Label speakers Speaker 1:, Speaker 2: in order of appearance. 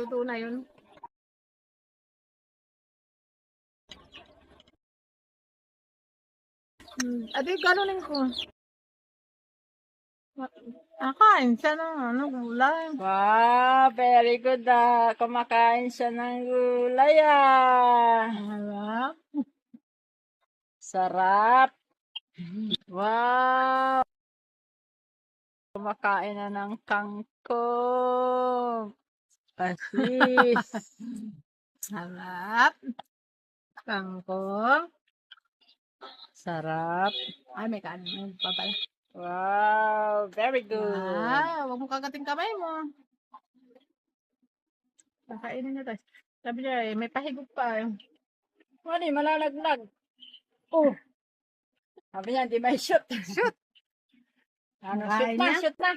Speaker 1: Luto na yun. Ate, ganunin ko. Kain siya ng gulay.
Speaker 2: Wow, very good kumakain siya ng gulay
Speaker 1: Harap.
Speaker 2: Sarap. Wow. Kumakain na ng kangkong. Pasis.
Speaker 1: Harap. Kangkong.
Speaker 2: Sarap.
Speaker 1: Ay, may kanin pa pala.
Speaker 2: Wow, very good.
Speaker 1: Huwag mo kagating kamay mo. Kakainin niya tayo. Sabi niya, may pahigop pa.
Speaker 2: Ano malalaglag. Oh. Sabi niya, di may shoot.
Speaker 1: Shoot!
Speaker 2: Ano,
Speaker 1: Kain
Speaker 2: shoot na,
Speaker 1: na?
Speaker 2: shoot na.